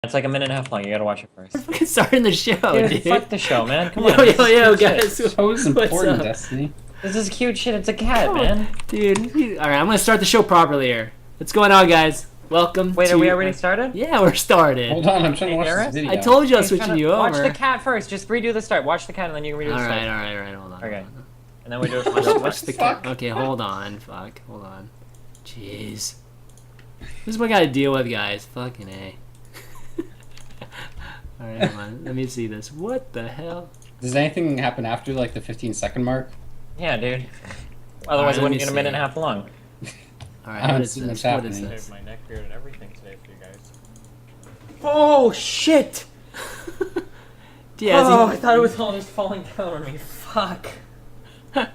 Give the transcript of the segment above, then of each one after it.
It's like a minute and a half long. You gotta watch it first. We're fucking starting the show, dude. Fuck the show, man. Come on. Yo, guys. Show is important, Destiny. This is cute shit. It's a cat, man. Dude. Alright, I'm gonna start the show properly here. What's going on, guys? Welcome Wait, to... are we already started? Yeah, we're started. Hold on, I'm trying to watch this video. I told you I was switching you over. Watch the cat first. Just redo the start. Watch the cat and then you can redo the start. Alright, hold on. Okay. And then we do Watch Watch the cat. Okay, hold on. Fuck, hold on. Jeez. This is what I gotta deal with, guys. Fucking A. Alright, hold on. Let me see this. What the hell? Does anything happen after like the 15-second mark? Yeah, dude. Otherwise, Alright, it wouldn't get a see. minute and a half long. Alright, I what haven't is seen this? what's What is happening. this? My neck beard and everything today for you guys. Oh, shit! Yeah, Oh, I thought it was all just falling down on me. Fuck. Is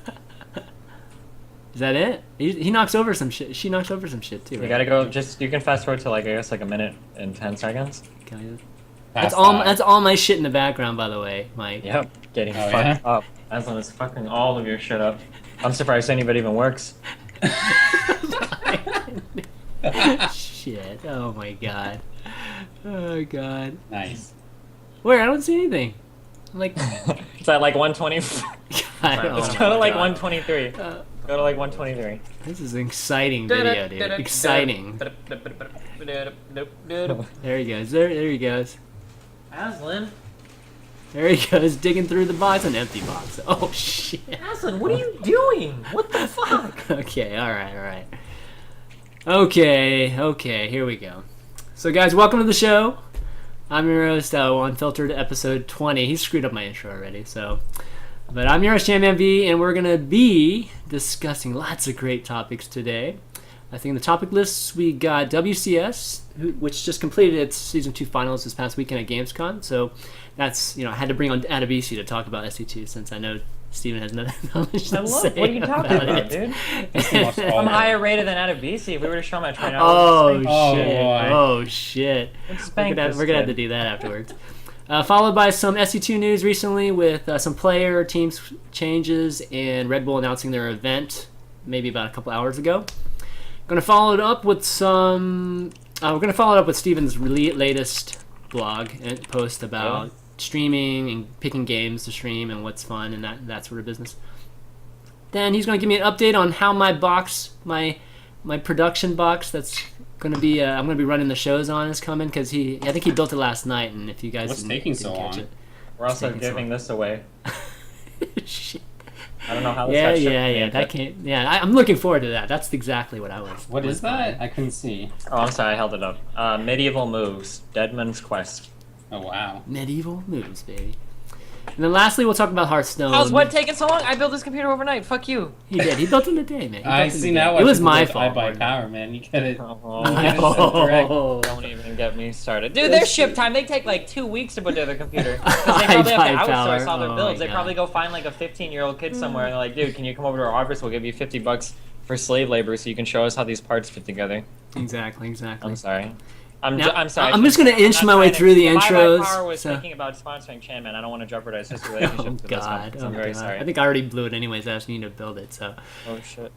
that it? He knocks over some shit. She knocks over some shit too. You Right? gotta go. You can fast forward to like I guess like a minute and 10 seconds. That's all my shit in the background, by the way, Mike. Yep. Getting Oh, fucked up. Aslan is fucking all of your shit up. I'm surprised anybody even works. Shit. Oh my god. Oh god. Nice. Where? I don't see anything. I'm like, It's at like 120. God, Let's oh go to my like God. 123. Go to like 123. This is an exciting video, dude. Exciting. There he goes. There he goes. Aslan. There he goes, digging through the box. An empty box. Oh shit. Aslan, what are you doing? What the fuck? Okay, alright. Okay, here we go. So guys, welcome to the show. I'm your host, Unfiltered, episode 20. He screwed up my intro already, so... But I'm your host, ChanManV, and we're going to be discussing lots of great topics today. I think in the topic lists, we got WCS, which just completed its Season 2 finals this past weekend at Gamescom, so that's, I had to bring on Adebisi to talk about SC2, since I know Steven has nothing knowledge to say What are you talking about, dude? I'm higher rated than Adebisi. If we were to show my train out, Oh shit. We're gonna have to do that afterwards. Followed by some SC2 news recently with some player teams changes and Red Bull announcing their event maybe about a couple hours ago. Gonna follow it up with some. We're gonna follow it up with Steven's latest blog and post about streaming and picking games to stream and what's fun and that sort of business. Then he's gonna give me an update on how my box, my production box that's gonna be I'm gonna be running the shows on is coming because I think he built it last night, and if you guys What's taking so long? We're also giving this away. Shit. I don't know how this I'm looking forward to that. That's exactly what I was. What is that? I couldn't see. Oh, I'm sorry, I held it up. Medieval Moves, Deadman's Quest. Oh wow. Medieval moves, baby. And then lastly, we'll talk about Hearthstone. How's what taking so long? I built this computer overnight. Fuck you. He did. He built it in a day, man. I see now. It was my fault. I buy power, man. You get it. Oh. Don't even get me started. Dude, their ship time, they take like 2 weeks to put together their computer. Because they probably have to outsource all their builds. They probably go find like a 15-year-old kid somewhere and they're like, dude, can you come over to our office? We'll give you $50 for slave labor so you can show us how these parts fit together. Exactly. I'm sorry. I'm sorry. I'm just going to inch my way through the intros. Power was thinking about sponsoring ChanMan. I don't want to jeopardize his relationship with this one. I'm very sorry. I think I already blew it anyways, asking you to build it. So. Oh shit.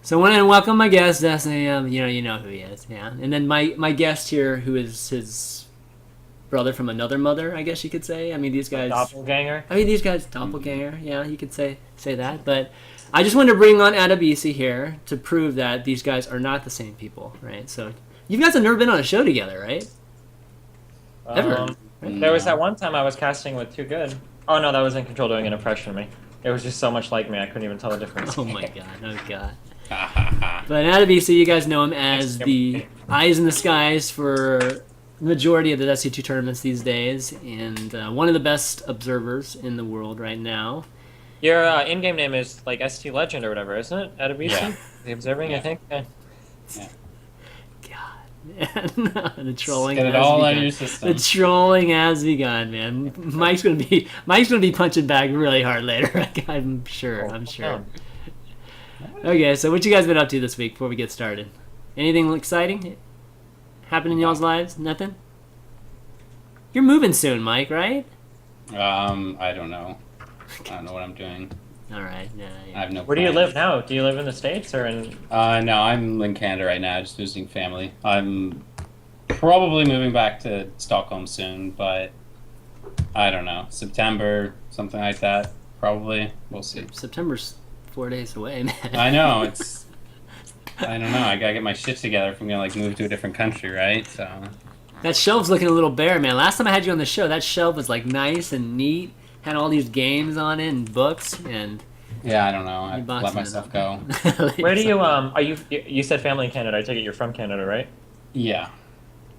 So I want to welcome my guest, Destiny. You know who he is, yeah. And then my guest here, who is his brother from another mother, I guess you could say. I mean, these guys. Doppelganger. Doppelganger. Yeah, you could say that. But I just wanted to bring on Adebisi here to prove that these guys are not the same people, right? So. You guys have never been on a show together, right? Ever? Right? There was that one time I was casting with Too Good. Oh no, that was In Control doing an impression of me. It was just so much like me, I couldn't even tell the difference. Oh my god. But Adebisi, you guys know him as the eyes in the skies for the majority of the SC2 tournaments these days, and one of the best observers in the world right now. Your in-game name is like ST Legend or whatever, isn't it? Adebisi? Yeah. The Observing, I think? Yeah. The trolling. Get it all out of your system. The trolling has begun, man. Mike's gonna be punching back really hard later. I'm sure. Okay, so what you guys been up to this week before we get started? Anything exciting happen in y'all's lives? Nothing. You're moving soon, Mike, right? I don't know. I don't know what I'm doing. All right. Yeah. I have no. Where do you live now? Do you live in the States or in? No, I'm in Canada right now, just visiting family. I'm probably moving back to Stockholm soon, but I don't know. September, something like that. Probably. We'll see. September's 4 days away, man. I know, I don't know. I gotta get my shit together if I'm gonna like move to a different country, right? So That shelf's looking a little bare, man. Last time I had you on the show, that shelf was like nice and neat, had all these games on it and books, and yeah, I don't know. I let myself go. Where do you are you said family in Canada? I take it you're from Canada, right? Yeah.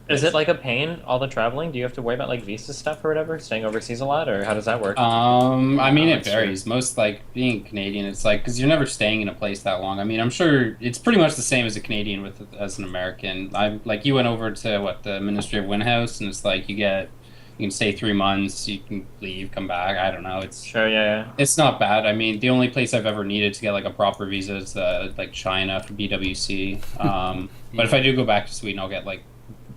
Is it like a pain, all the traveling? Do you have to worry about like visa stuff or whatever, staying overseas a lot, or how does that work? I mean, it varies. Most like being Canadian, it's like because you're never staying in a place that long. I mean, I'm sure it's pretty much the same as a Canadian as an American. I like you went over to the Ministry of Windhouse, and it's like you can stay 3 months, you can leave, come back. I don't know. It's sure, yeah. It's not bad. I mean, the only place I've ever needed to get like a proper visa is like China for BWC. But if I do go back to Sweden, I'll get like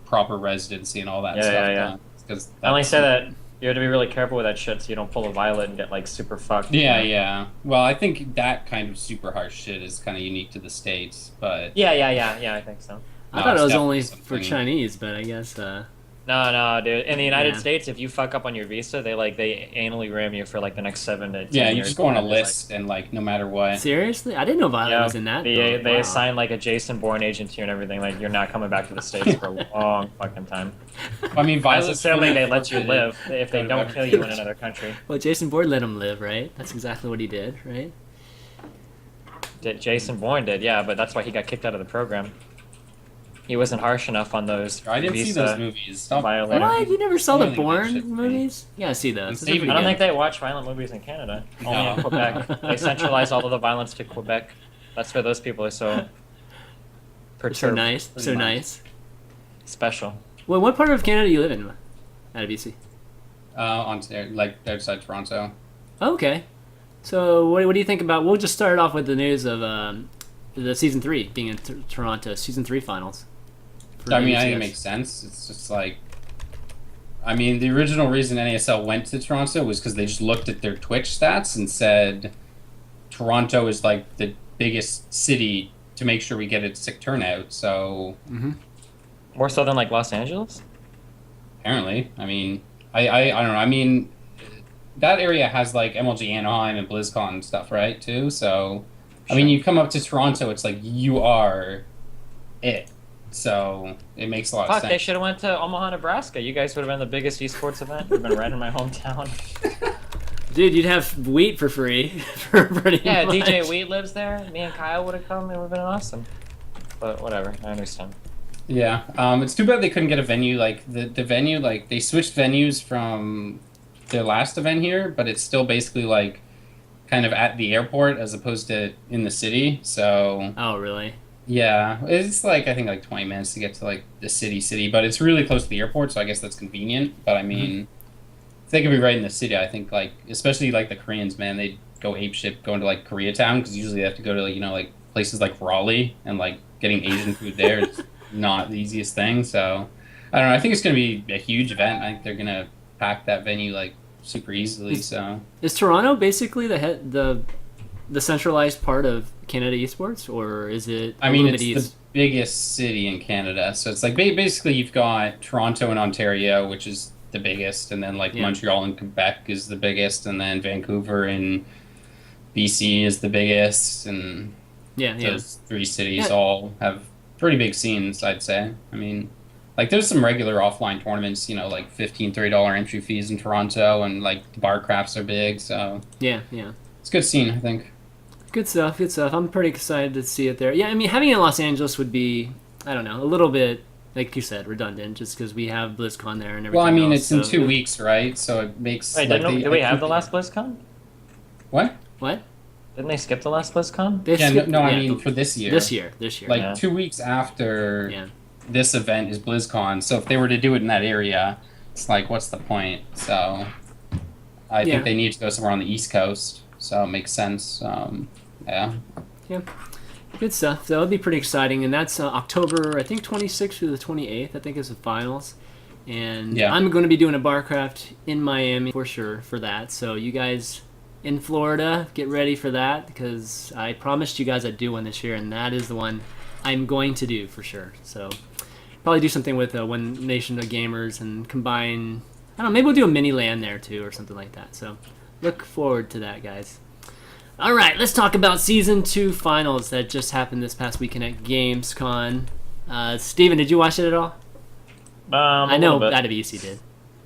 proper residency and all that stuff. Yeah. Because I only say that you have to be really careful with that shit so you don't pull a Violet and get like super fucked. Yeah. Well, I think that kind of super harsh shit is kind of unique to the States, but yeah, I think so. I thought it was only for Chinese, but I guess No, dude. In the United States, if you fuck up on your visa, they anally ram you for like the next 7 to 10 years. Yeah, you just go on a list and like no matter what. Seriously? I didn't know Violet was in that. They assign like a Jason Bourne agent to you and everything. Like you're not coming back to the States for a long fucking time. I mean, Violet. Necessarily, they let you live if they don't kill you in another country. Well, Jason Bourne let him live, right? That's exactly what he did, right? Jason Bourne did, yeah, but that's why he got kicked out of the program. He wasn't harsh enough on those. I didn't see those movies. Stop. What? You never saw the Bourne movies? You gotta see those. I don't think they watch violent movies in Canada. Only in Quebec. They centralize all of the violence to Quebec. That's why those people are so perturbed. So nice. Special. Well, what part of Canada do you live in, Adebisi? On like outside Toronto. Okay. So what do you think about? We'll just start off with the news of the season 3 being in Toronto, season 3 finals. I mean, I think it makes sense. It's just like, I mean, the original reason NASL went to Toronto was because they just looked at their Twitch stats and said Toronto is like the biggest city to make sure we get a sick turnout. So more so than like Los Angeles. Apparently, I mean, I don't know. I mean, that area has like MLG Anaheim and BlizzCon and stuff, right? Too. So, I mean, you come up to Toronto, it's like you are it. So it makes a lot of sense. They should have went to Omaha, Nebraska. You guys would have been the biggest esports event. Would have been right in my hometown. Dude, you'd have wheat for free. For pretty much. DJ Wheat lives there. Me and Kyle would have come. It would have been awesome. But whatever, I understand. Yeah, it's too bad they couldn't get a venue. Like the venue, like they switched venues from their last event here, but it's still basically like kind of at the airport as opposed to in the city. So. Oh really? Yeah, it's like I think like 20 minutes to get to like the city, but it's really close to the airport, so I guess that's convenient. But I mean, if they could be right in the city, I think like especially like the Koreans, man, they go apeshit going to like Koreatown because usually they have to go to like like places like Raleigh and like getting Asian food there is not the easiest thing. So I don't know. I think it's gonna be a huge event. I think they're gonna pack that venue like super easily. So is Toronto basically the centralized part of Canada esports, or is it? I mean, it's the biggest city in Canada, so it's like basically you've got Toronto and Ontario, which is the biggest, and then like Montreal and Quebec is the biggest, and then Vancouver and BC is the biggest, and those 3 cities all have pretty big scenes, I'd say. I mean, like there's some regular offline tournaments, you know, like $15-$30 entry fees in Toronto, and like the bar crafts are big, so yeah, it's a good scene, I think. Good stuff. I'm pretty excited to see it there. Yeah, I mean, having it in Los Angeles would be, I don't know, a little bit, like you said, redundant, just because we have BlizzCon there and everything. Well, I mean, else, it's in 2 weeks, right? So it makes. Wait, did we have the last BlizzCon? What? Didn't they skip the last BlizzCon? I mean for this year. This year. Like 2 weeks after this event is BlizzCon. So if they were to do it in that area, it's like, what's the point? So I think they need to go somewhere on the East Coast. So it makes sense. Yeah. Good stuff. That would be pretty exciting, and that's October, I think 26th through the 28th. I think is the finals, and I'm going to be doing a Barcraft in Miami for sure for that. So you guys in Florida, get ready for that because I promised you guys I'd do one this year, and that is the one I'm going to do for sure. So probably do something with One Nation of Gamers and combine. I don't know. Maybe we'll do a mini LAN there too, or something like that. So look forward to that, guys. All right, let's talk about Season 2 finals that just happened this past weekend at Gamescom. Steven, did you watch it at all? I know Adebisi did.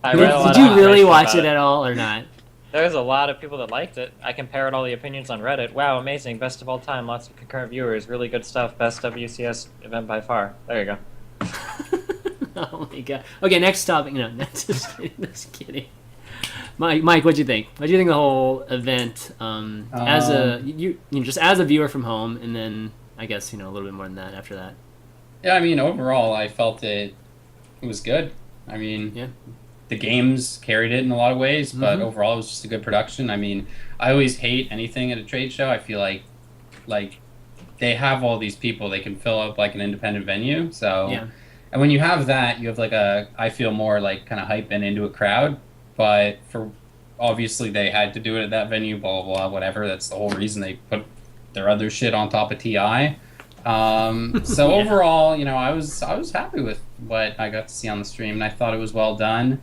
Did you really watch it at all or not? There's a lot of people that liked it. I compared all the opinions on Reddit. Wow, amazing. Best of all time. Lots of concurrent viewers. Really good stuff. Best WCS event by far. There you go. Oh my god. Okay, next topic. No, just kidding. Mike, what'd you think? What'd you think of the whole event? As a just as a viewer from home, and then I guess a little bit more than that after that. Yeah, I mean, overall, I felt it was good. I mean, yeah. The games carried it in a lot of ways, but overall, it was just a good production. I mean, I always hate anything at a trade show. I feel like they have all these people, they can fill up like an independent venue. So, yeah. And when you have that, you have like I feel more like kind of hype and into a crowd. But obviously they had to do it at that venue, blah, blah, blah, whatever. That's the whole reason they put their other shit on top of TI. So overall, I was happy with what I got to see on the stream, and I thought it was well done.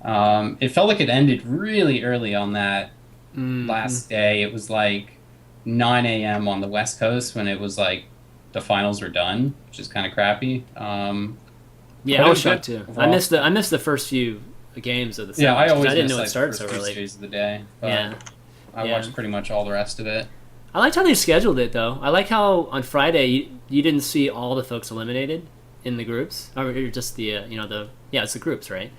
It felt like it ended really early on that last day. It was like 9 a.m. on the West Coast when it was like the finals were done, which is kind of crappy. I was shocked too. Overall. I missed the first few games of the series. Yeah, I didn't know it started so early. Days of the day. But I watched pretty much all the rest of it. I liked how they scheduled it though. I like how on Friday you didn't see all the folks eliminated in the groups, or just the it's the groups, right?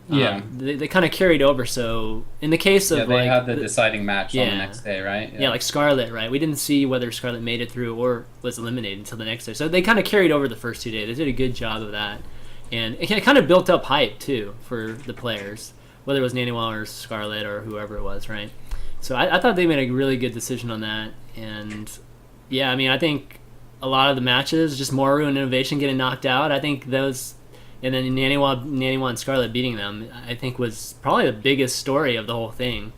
Yeah, they kind of carried over. So in the case of they had the deciding match on the next day, right? Yeah, like Scarlet, right? We didn't see whether Scarlet made it through or was eliminated until the next day. So they kind of carried over the first 2 days. They did a good job of that. And it kind of built up hype, too, for the players, whether it was Naniwa or Scarlet or whoever it was, right? So I thought they made a really good decision on that. And, yeah, I mean, I think a lot of the matches, just Moru and Innovation getting knocked out, I think those, and then Naniwa and Scarlet beating them, I think was probably the biggest story of the whole thing.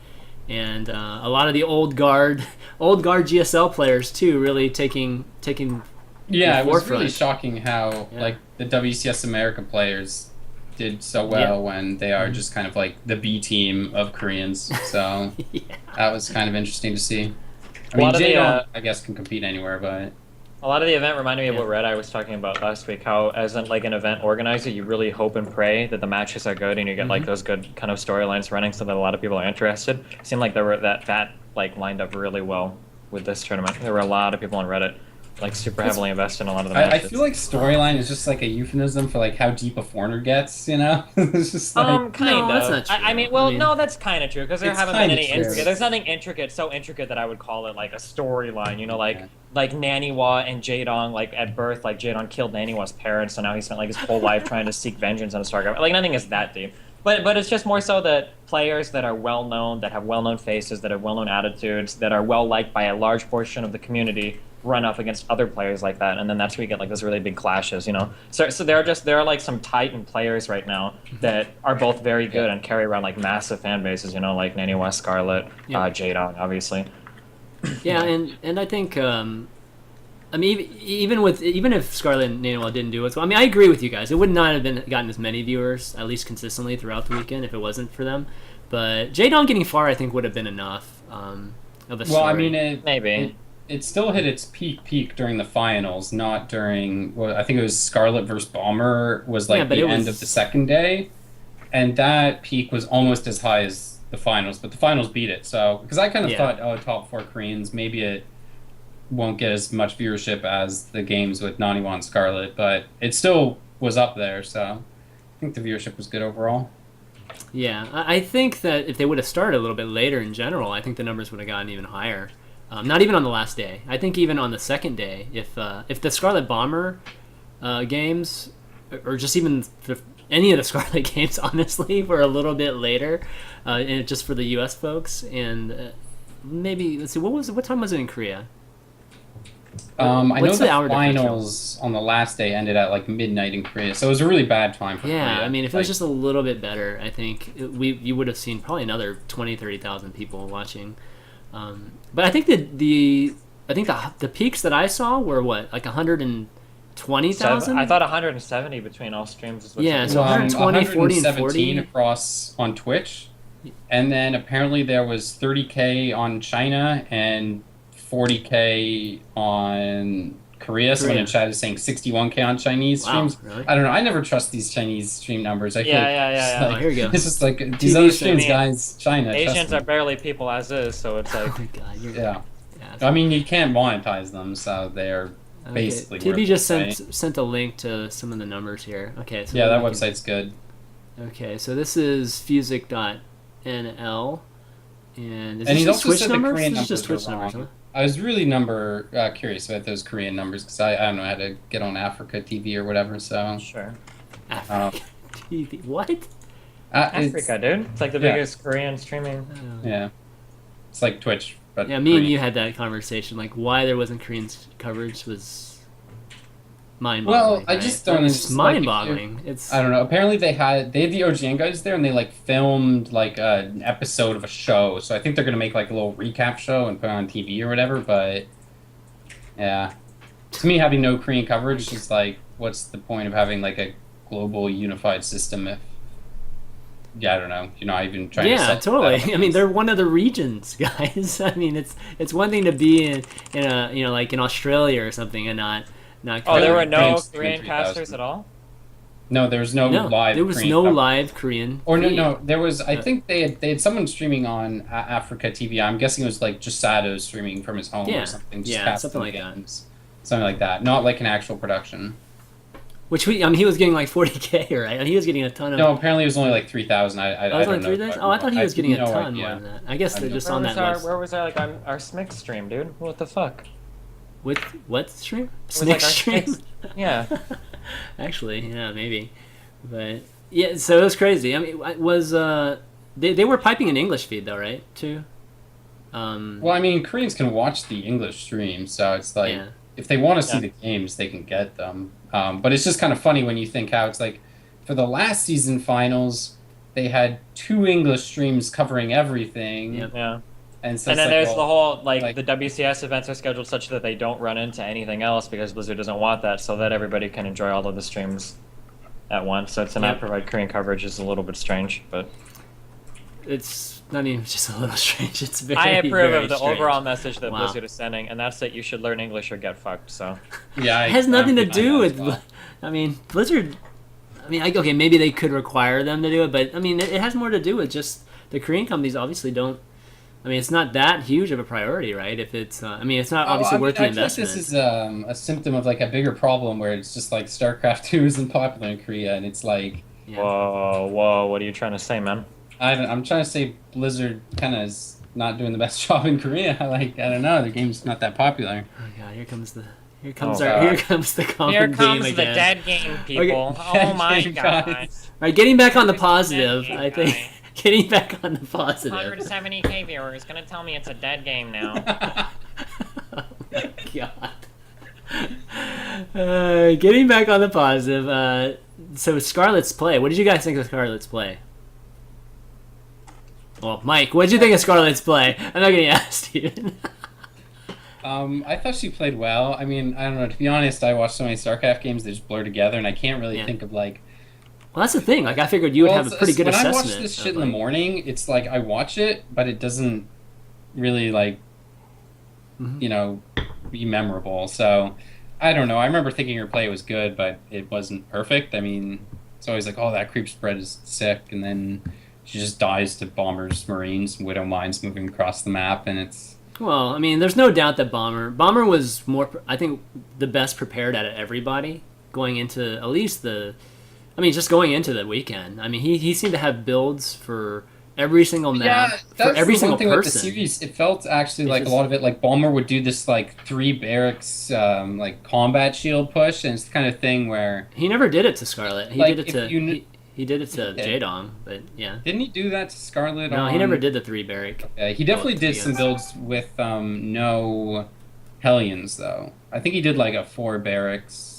And a lot of the old guard GSL players, too, really taking yeah, it was really shocking how like the WCS America players did so well when they are just kind of like the B team of Koreans. So that was kind of interesting to see. I mean, J-Dog, I guess, can compete anywhere, but a lot of the event reminded me of what Red Eye was talking about last week. How, as an event organizer, you really hope and pray that the matches are good and you get like those good kind of storylines running, so that a lot of people are interested. It seemed like there were that lined up really well with this tournament. There were a lot of people on Reddit like super heavily invested in a lot of the matches. I feel like storyline is just like a euphemism for like how deep a foreigner gets, It's just like kind of. That's not true. I mean, no, that's kind of true because there haven't been any intricate. There's nothing so intricate that I would call it like a storyline. Like Naniwa and Jaedong, like at birth, like Jaedong killed Naniwa's parents, so now he spent like his whole life trying to seek vengeance on his target. Like nothing is that deep. But it's just more so that players that are well known, that have well known faces, that have well known attitudes, that are well liked by a large portion of the community, run up against other players like that, and then that's where you get like those really big clashes, So there are like some titan players right now that are both very good and carry around like massive fan bases, like Naniwa, Scarlet, Jaedong, obviously. Yeah, and I think I mean, even if Scarlet and Naniwa didn't do it, well, I mean, I agree with you guys. It would not have gotten as many viewers, at least consistently throughout the weekend, if it wasn't for them. But Jaedong getting far, I think, would have been enough of a story. Well, I mean, maybe. It still hit its peak during the finals, not during. Well, I think it was Scarlet versus Bomber was like the end of the second day, and that peak was almost as high as the finals, but the finals beat it. So because I kind of thought, top 4 Koreans, maybe it won't get as much viewership as the games with Naniwa and Scarlet, but it still was up there. So I think the viewership was good overall. Yeah, I think that if they would have started a little bit later in general, I think the numbers would have gotten even higher. Not even on the last day. I think even on the second day, if the Scarlet Bomber games, or just even any of the Scarlet games, honestly, were a little bit later, and just for the U.S. folks, and maybe let's see, what time was it in Korea? I know the finals on the last day ended at like midnight in Korea, so it was a really bad time for Korea. I mean, if it was just a little bit better, I think you would have seen probably another 20,000-30,000 people watching. But I think the peaks that I saw were what, like 100 and 20,000? I thought 170 between all streams is what Yeah, so 120, 40, and 40 across on Twitch, and then apparently there was 30K on China and 40K on Korea. Someone in chat is saying 61K on Chinese streams. Really? I don't know. I never trust these Chinese stream numbers. I feel yeah. Like, here we go. This is like these other streams, guys. China. Asians are barely people as is, so it's like. Oh my God, yeah. I mean, you can't monetize them, so they're basically. TB just sent a link to some of the numbers here. Okay. So yeah, that website's good. Okay, so this is fusic.nl, and is he's this also Twitch said numbers? the Korean This is just numbers Twitch are numbers, wrong. huh? I was really curious about those Korean numbers because I don't know how to get on Africa TV or whatever. So sure. Africa TV. What? Africa, dude. It's like the biggest Korean streaming. Yeah, it's like Twitch, but yeah. Me and you had that conversation. Like, why there wasn't Korean coverage was mind-boggling. Well, I just don't. It's mind-boggling. I don't know. Apparently, they had the OGN guys there, and they like filmed like an episode of a show. So I think they're gonna make like a little recap show and put it on TV or whatever. But yeah, to me, having no Korean coverage is like, what's the point of having like a global unified system if? Yeah, I don't know. You're not even trying to. Yeah, totally. I mean, they're one of the regions, guys. I mean, it's one thing to be in a like in Australia or something and not. Oh, there were no Korean casters at all? No, there was no live. There was Korean no coverage. Live Korean. Or no, there was. I think they had someone streaming on Africa TV. I'm guessing it was like just Sado streaming from his home or something. Just something like that. Something like that. Not like an actual production. Which he was getting like 40K, right? And he was getting a ton of. No, apparently it was only like 3,000. I don't know. 3,000? Oh, I thought he was getting a ton more than that. I guess they're just on that list. Where was our SMIC stream, dude? What the fuck? With what stream? SMIC stream? Yeah. Actually, yeah, maybe. But yeah, so it was crazy. I mean, they were piping an English feed though, right? Too. Well, I mean, Koreans can watch the English stream, so it's like if they want to see the games, they can get them. But it's just kind of funny when you think how it's like for the last season finals, they had 2 English streams covering everything. Yep. Yeah. And so then there's the whole like the WCS events are scheduled such that they don't run into anything else because Blizzard doesn't want that, so that everybody can enjoy all of the streams at once. So to not provide Korean coverage is a little bit strange, but it's not even just a little strange. It's very. I approve of the strange. overall message that Blizzard is sending, and that's that you should learn English or get fucked. So yeah, it has nothing to do with. I mean, Blizzard. I mean, okay, maybe they could require them to do it, but I mean, it has more to do with just the Korean companies obviously don't. I mean, it's not that huge of a priority, right? If it's, I mean, it's not obviously worth the investment. I think this is a symptom of like a bigger problem where it's just like StarCraft 2 isn't popular in Korea, and it's like, whoa, what are you trying to say, man? I'm trying to say Blizzard kind of is not doing the best job in Korea. I don't know, the game's not that popular. Oh god, here comes the common theme again. Here comes the dead game, people. Okay. Oh my god. All right, getting back on the positive, I think. Getting back on the positive. 170K viewers gonna tell me it's a dead game now. Oh my god. Getting back on the positive. So Scarlet's Play. What did you guys think of Scarlet's Play? Well, Mike, what did you think of Scarlet's Play? I'm not gonna ask Steven. I thought she played well. I mean, I don't know. To be honest, I watched so many StarCraft games that just blur together, and I can't really think of like. Well, that's the thing. Like, I figured you would have a pretty good assessment. When I watch this shit in the morning, it's like I watch it, but it doesn't really like, you know, be memorable. So, I don't know. I remember thinking her play was good, but it wasn't perfect. I mean, it's always like, oh, that creep spread is sick, and then she just dies to bombers, marines, widow mines moving across the map, and it's. Well, I mean, there's no doubt that Bomber was more, I think, the best prepared out of everybody going into at least just going into the weekend. I mean, he seemed to have builds for every single map, for every single person. With the series, it felt actually like a lot of it, like Bomber would do this like 3 barracks like combat shield push, and it's the kind of thing where he never did it to Scarlet. He did it to he did it to Jaedong, but yeah. Didn't he do that to Scarlet? No, he never did the 3 barrack. He definitely did some builds with no Hellions though. I think he did like a 4 barracks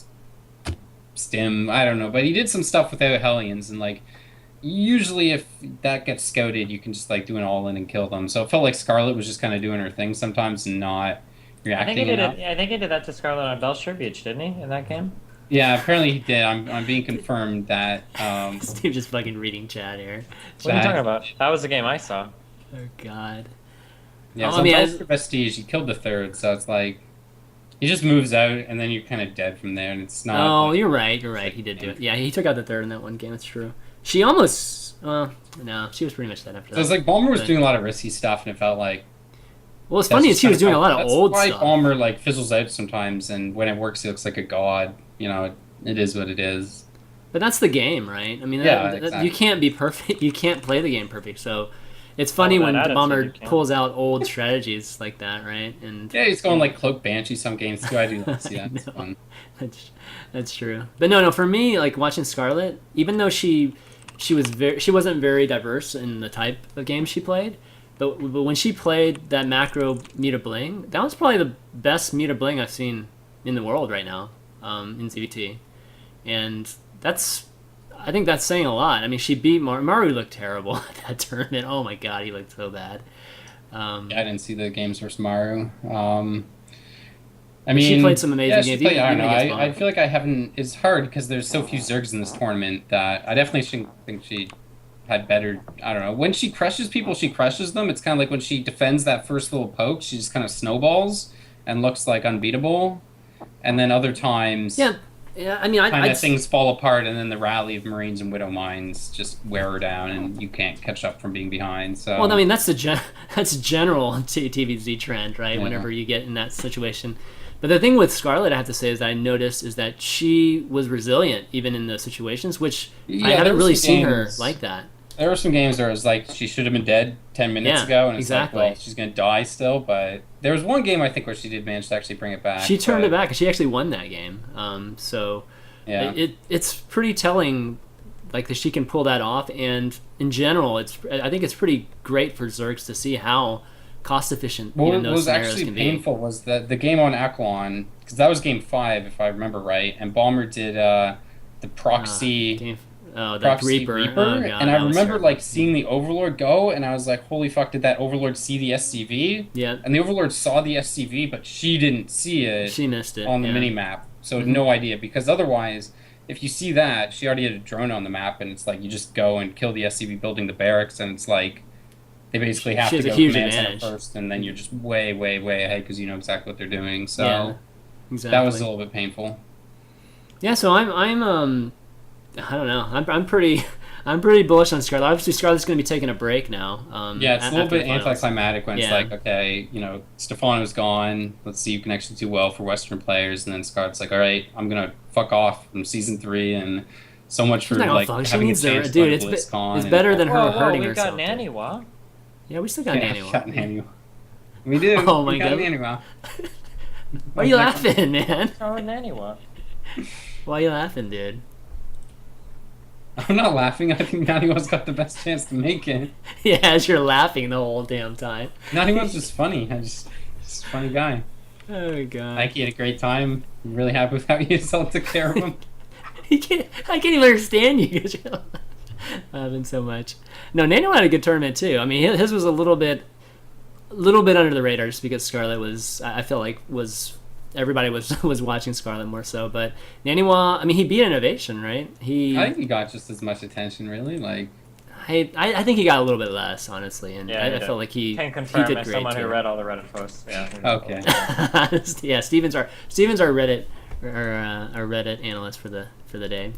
stim, I don't know, but he did some stuff without Hellions, and like usually if that gets scouted you can just like do an all-in and kill them. So it felt like Scarlet was just kind of doing her thing sometimes and not reacting enough. I think he did that to Scarlet on Belshire Beach, didn't he, in that game? Yeah, apparently he did. I'm being confirmed that Steve just fucking reading chat here. What are you talking about? That was the game I saw. Oh God. yeah, Oh, so I mean, Unfiltered Prestige, he killed the third, so it's like he just moves out and then you're kind of dead from there, and it's not. oh, Like, you're right. You're right. like He did do game. it. Yeah, he took out the third in that one game. That's true. She almost. No, she was pretty much dead after So that. it's like Balmer was But- doing a lot of risky stuff, and it felt like Well, what's that's funny is just he was kinda doing a lot of that's old why stuff. Balmer like fizzles out sometimes, and when it works, he looks like a god. You know, it is what it is. But that's the game, right? I mean, Yeah, you exactly. can't be perfect. You can't play the game perfect. So it's funny that when attitude, Bomber you can't. pulls out old strategies like that, right? And Yeah, he's going like Cloak Banshee some games too. I do like to see that. It's No. fun. that's true. But no, for me, like watching Scarlet, even though she wasn't very diverse in the type of game she played, but when she played that macro Muta Bling, that was probably the best Muta Bling I've seen in the world right now, in ZVT, and I think that's saying a lot. I mean, she beat Maru looked terrible at that tournament. Oh my god, he looked so bad. Yeah, I didn't see the games versus Maru. I mean, she played some amazing yeah, she games. played, I don't even know. against I Bonnell. feel like I haven't. It's hard because there's so few Zergs in this tournament that I definitely shouldn't think she had better. I don't know. When she crushes people, she crushes them. It's kind of like when she defends that first little poke, she just kind of snowballs and looks like unbeatable. And then other times, Yeah, I mean, kind of things fall apart, and then the rally of Marines and Widow Mines just wear her down, and you can't catch up from being behind. So, well, I mean, that's that's general TVZ trend, right? Yeah. Whenever you get in that situation. But the thing with Scarlet, I have to say, is that I noticed is that she was resilient even in those situations, which Yeah, I there haven't were really some seen her games- like that. there were some games where it was like she should have been dead 10 minutes Yeah, ago, and it's exactly. like, well, she's gonna die still. But there was one game I think where she did manage to actually bring it back. She turned but, it back, and she actually won that game. So Yeah. it's pretty telling, like that she can pull that off. And in general, I think it's pretty great for Zergs to see how cost efficient What even those was scenarios actually can painful was that the game on Aklon, because that was game 5 if I remember right, and Balmer did the proxy. be. Oh, that Proxy Reaper. Reaper, Oh, God, and I that was remember terrible. like seeing the Overlord go, and I was like, "Holy fuck! Did that Overlord see the SCV?" Yeah, And the Overlord saw the SCV, but she didn't see it she missed it on the yeah. mini map, so no idea. Because otherwise, if you see that, she already had a drone on the map, and it's like you just go and kill the SCV building the barracks, and it's like they basically have She to has a go huge command center advantage. first, and then you're just way, way, way ahead because you know exactly what they're doing. So Yeah, exactly. that was a little bit painful. Yeah, so I'm I don't know. I'm pretty bullish on Scarlet. Obviously, Scarlet's going to be taking a break now. Yeah, it's a little after bit the finals. anticlimactic when it's Yeah. like, okay, you know, Stefano's gone. Let's see who can actually do well for Western players, and then Scarlett's like, all right, I'm gonna fuck off from season 3, and so much for She's not gonna like fuck. She having a needs to, chance dude. to It's go to BlizzCon it's and- better than her Whoa, hurting we've herself. got Nanny Wa. Yeah, we still got Yeah, Nanny. got Nanny. We do. Oh my we got God. Nanny. Wow. Why are you laughing, man? Oh, Nanny Wa. Why are you laughing, dude? I'm not laughing. I think Naniwa's got the best chance to make it. Yeah, as you're laughing the whole damn time. Naniwa's just funny. He's a funny guy. Oh god. I think he had a great time. I'm really happy with how you all took care of him. I can't even understand you because you're laughing so much. No, Nano had a good tournament too. I mean, his was a little bit under the radar just because Scarlet was. I felt like everybody was watching Scarlet more so. But Naniwa, I mean, he beat Innovation, right? I think he got just as much attention, really. Like, I think he got a little bit less, honestly, and Yeah, I he did. felt like he Can confirm did as great someone too. who read all the Reddit posts. Yeah. Okay. Yeah, Steven's our Reddit our Reddit analyst for the day.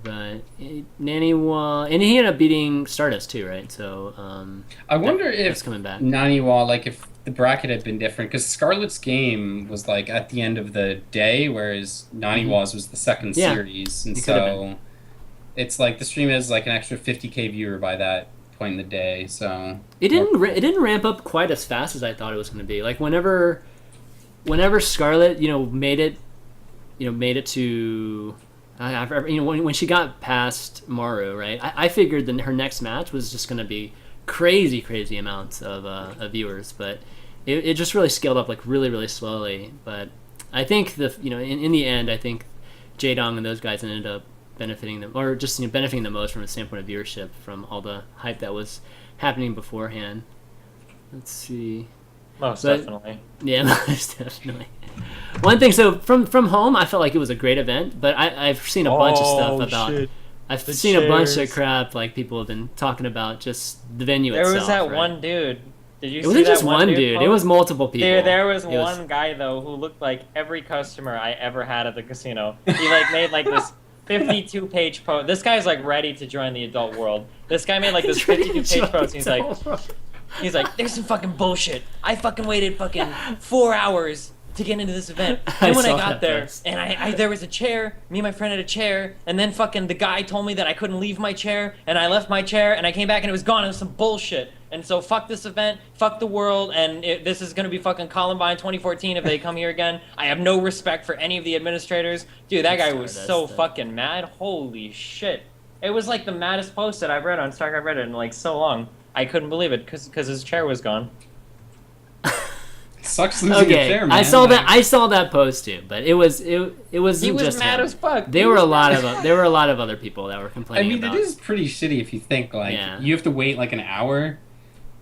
But Naniwa, and he ended up beating Stardust too, right? So I wonder that's if coming back. Naniwa, like, if the bracket had been different, because Scarlet's game was like at the end of the day, whereas Naniwa's was the second Yeah, series, and it could've so it's like the stream is like an extra 50K viewer by that point in the day. So It didn't ramp up quite as fast as I thought it was going to be. Like whenever Scarlet, made it to, when she got past Maru, right? I figured that her next match was just going to be crazy amounts of viewers, but it just really scaled up like really, really slowly. But I think in the end, I think Jaedong and those guys ended up benefiting them, or just benefiting the most from a standpoint of viewership from all the hype that was happening beforehand. Let's see. Most But- definitely. Yeah, most definitely. One thing, so from home, I felt like it was a great event, but I've seen a bunch of stuff about. Shit. I've seen a bunch of crap like people have been talking about just the venue itself. There was that right? one dude. Did you see that? It wasn't just one dude. It was multiple people. There was one guy though who looked like every customer I ever had at the casino. He like made like this 52-page post. This guy's like ready to join the adult world. This guy made like this 52-page post. And he's like, there's some fucking bullshit. I fucking waited fucking 4 hours to get into this event. And when I got there, and I there was a chair, me and my friend had a chair, and then fucking the guy told me that I couldn't leave my chair, and I left my chair, and I came back and it was gone. It was some bullshit. And so fuck this event, fuck the world, and this is gonna be fucking Columbine 2014 if they come here again. I have no respect for any of the administrators. Dude, that guy was so fucking mad. Holy shit. It was like the maddest post that I've read on StarCraft Reddit in like so long. I couldn't believe it because his chair was gone. Sucks losing a chair, man. I saw that post too, but it wasn't he was just mad him. as fuck. There were a lot of other people that were complaining. It is pretty shitty if you think you have to wait like an hour,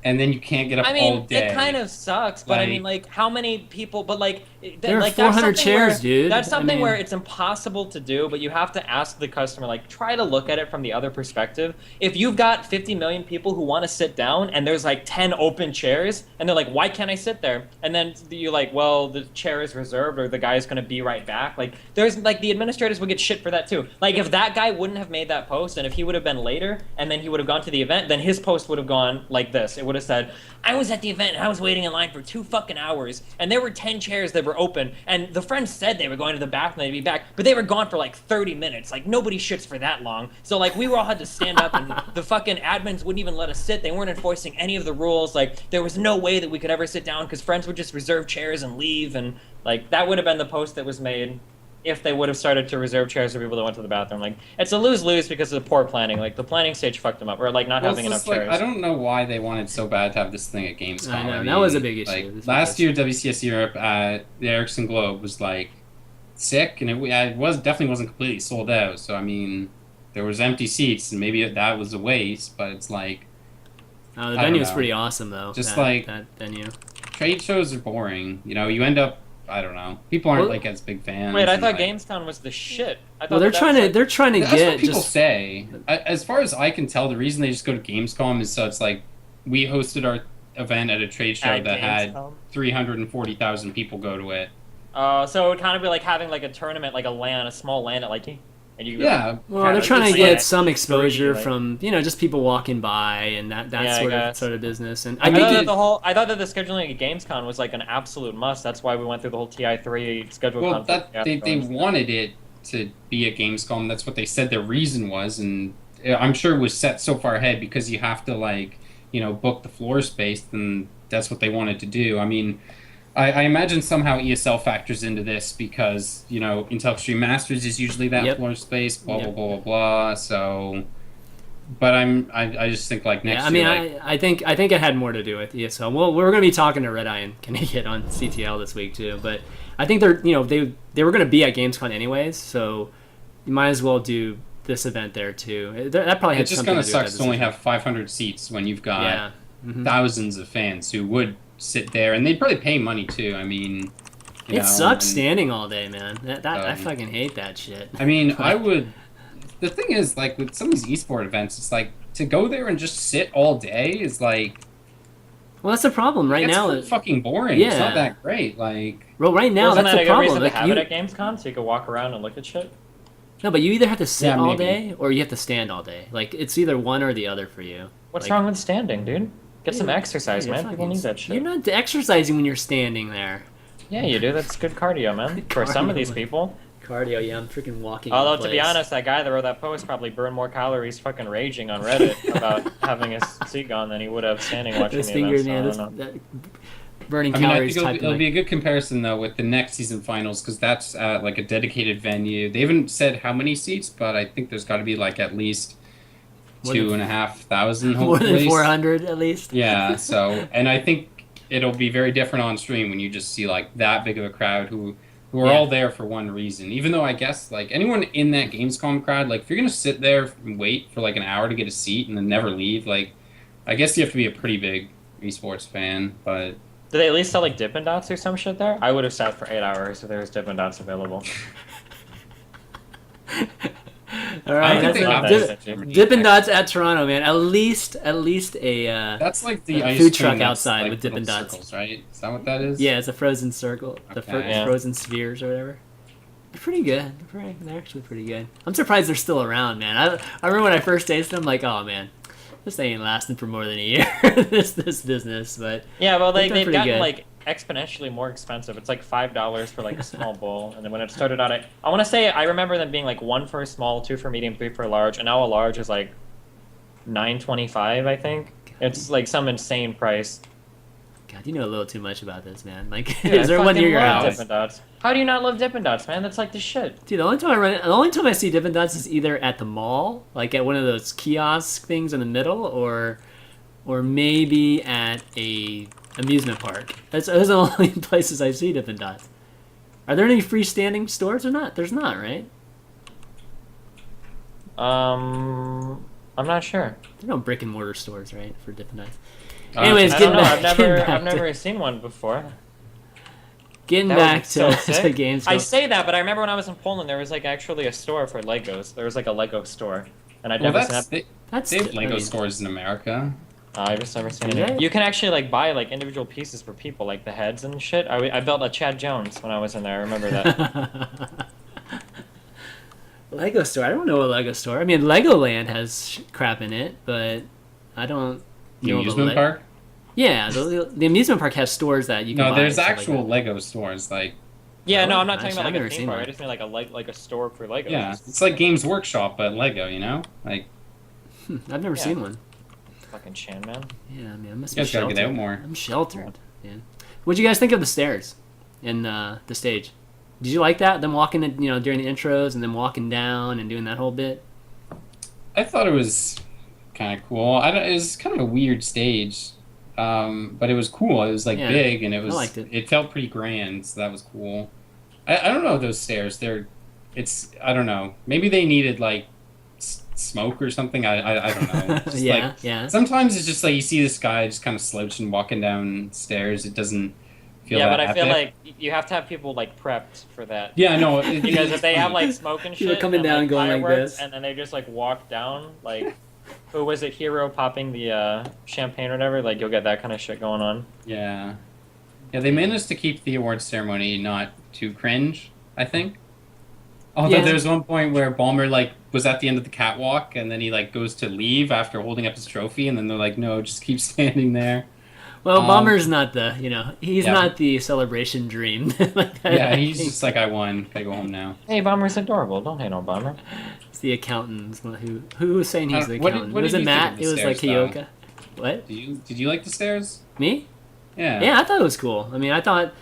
and then you can't get up all day. It kind of sucks, but I mean, like, how many people? But like, there are 400 chairs, dude. That's something where it's impossible to do, but you have to ask the customer. Like, try to look at it from the other perspective. If you've got 50 million people who want to sit down, and there's like 10 open chairs, and they're like, "Why can't I sit there?" And then you're like, "Well, the chair is reserved, or the guy's going to be right back." Like, there's like the administrators would get shit for that too. Like, if that guy wouldn't have made that post, and if he would have been later, and then he would have gone to the event, then his post would have gone like this. It would have said, "I was at the event and I was waiting in line for 2 fucking hours, and there were 10 chairs that were open, and the friends said they were going to the bathroom, they'd be back, but they were gone for like 30 minutes. Like, nobody shits for that long. So like, we all had to stand up, and the fucking admins wouldn't even let us sit. They weren't enforcing any of the rules. Like, there was no way that we could ever sit down because friends would just reserve chairs and leave." And like, that would have been the post that was made if they would have started to reserve chairs for people that went to the bathroom. Like, it's a lose-lose because of the poor planning. Like, the planning stage fucked them up, or like not having enough chairs. I don't know why they wanted so bad to have this thing at Gamescom. I know, that was a big issue. Like, last year, WCS Europe at the Ericsson Globe was like sick, and it definitely wasn't completely sold out. So I mean, there was empty seats, and maybe that was a waste. But it's like, the venue was pretty awesome though. Just that venue. Trade shows are boring. You know, you end up. I don't know. People aren't like as big fans. Wait, I thought Gamescom was the shit. I thought well, they're trying to that's get what people say. As far as I can tell, the reason they just go to Gamescom is so it's like we hosted our event at a trade show that had 340,000 people go to it. So it would kind of be like having like a tournament, like a small LAN at like. And you well, they're trying to get some exposure from just people walking by and that sort of business. And I thought that the scheduling at Gamescom was like an absolute must. That's why we went through the whole TI3 schedule. Well, they wanted it to be a Gamescom. That's what they said their reason was, and I'm sure it was set so far ahead because you have to book the floor space, and that's what they wanted to do. I mean. I imagine somehow ESL factors into this because, Intel Extreme Masters is usually that floor space, blah, blah, blah, blah, blah. So, but I just think like next year. I think it had more to do with ESL. Well, we're going to be talking to Red Eye and Connecticut on CTL this week too. But I think they were going to be at Gamescom anyways, so you might as well do this event there too. That probably had something to do with it. It's just kind of sucks to only have 500 seats when you've got thousands of fans who would sit there, and they'd probably pay money too. I mean, it sucks standing all day, man. I fucking hate that shit. I mean, I would. The thing is, like with some of these eSport events, it's like to go there and just sit all day is like. Well, that's the problem right now. It's fucking boring. Yeah. It's not that great. Like. Well, right now that's the problem. Isn't that a good reason to have it at Gamescom so you can walk around and look at shit? No, but you either have to sit all day or you have to stand all day. Like it's either one or the other for you. What's wrong with standing, dude? Get some exercise, man. People need that shit. You're not exercising when you're standing there. Yeah, you do. That's good cardio, man. For some of these people. Cardio, yeah. I'm freaking walking. Although, to be honest, that guy that wrote that post probably burned more calories fucking raging on Reddit about having his seat gone than he would have standing watching the event. Burning calories. I think it'll be a good comparison, though, with the next season finals, because that's like a dedicated venue. They haven't said how many seats, but I think there's got to be like at least 2,500, more than 400 at least. Yeah, so and I think it'll be very different on stream when you just see like that big of a crowd who are all there for one reason. Even though I guess like anyone in that Gamescom crowd, like if you're gonna sit there and wait for like an hour to get a seat and then never leave, like I guess you have to be a pretty big esports fan. But Do they at least sell like Dippin' Dots or some shit there? I would have sat for 8 hours if there was Dippin' Dots available. All right, Dippin' Dots at Toronto, man. At least a that's like the ice food truck cream outside like with Dippin' Dots, circles, right? Is that what that is? Yeah, it's a frozen circle, the Okay. frozen spheres or whatever. They're pretty good. They're actually pretty good. I'm surprised they're still around, man. I remember when I first tasted them, like, oh man, this ain't lasting for more than a year. this business, but yeah, well they've gotten good. like exponentially more expensive. It's like $5 for like a small bowl, and then when it started out, I want to say I remember them being like 1 for a small, 2 for medium, 3 for a large, and now a large is like $9.25. I think it's like some insane price. God, you know a little too much about this, man. Like, Dude, is there one near your house? Dippin' Dots. How do you not love Dippin' Dots, man? That's like the shit. Dude, the only time I see Dippin' Dots is either at the mall, like at one of those kiosk things in the middle, or maybe at a amusement park. Those are the only places I see Dippin' Dots. Are there any freestanding stores or not? There's not, right? I'm not sure. There's no brick and mortar stores, right, for Dippin' Dots. Anyways, I don't know. I've never seen one before. Getting back to games. I say that, but I remember when I was in Poland, there was like actually a store for Legos. There was like a Lego store, and I'd never seen that. They have Lego stores in America. I've just never seen it. You can actually like buy like individual pieces for people, like the heads and shit. I built a Chad Jones when I was in there. I remember that. Lego store. I don't know a Lego store. I mean, Legoland has crap in it, but I don't. The amusement park? Yeah, the amusement park has stores that you can buy. No, there's actual Lego stores, like... Yeah, no, I'm not talking about like a theme park. I just mean like a store for Legos. Yeah, it's like Games Workshop, but Lego, you know? Like... I've never seen one. Fucking ChanManV. Yeah, I mean, I must be sheltered. Gotta get out more. I'm sheltered, man. What'd you guys think of the stairs in the stage? Did you like that? Them walking, during the intros and then walking down and doing that whole bit? I thought it was kind of cool. It was kind of a weird stage, but it was cool. It was like big, and I liked it. It felt pretty grand, so that was cool. I don't know those stairs. I don't know. Maybe they needed like smoke or something. I don't know. Just yeah. Sometimes it's just like you see this guy just kind of slouching walking down stairs. It doesn't feel that but I feel like you have to have people like prepped for that. Yeah, no. Because if they have like smoke and shit, coming down and going like this, and then they just like walk down, like who was it? Hero popping the champagne or whatever. Like you'll get that kind of shit going on. Yeah. They managed to keep the awards ceremony not too cringe, I think. Although there's one point where Ballmer like was at the end of the catwalk, and then he like goes to leave after holding up his trophy, and then they're like, "No, just keep standing there." Well, Ballmer's not he's not the celebration dream. He's just like, I won. Gotta go home now. Hey, Ballmer's adorable. Don't hate on Ballmer. It's the accountant. Who was saying he's the accountant? Was it Matt? It was like Kyoka. What? Did you like the stairs? Me? Yeah. Yeah, I thought it was cool. I mean, I thought,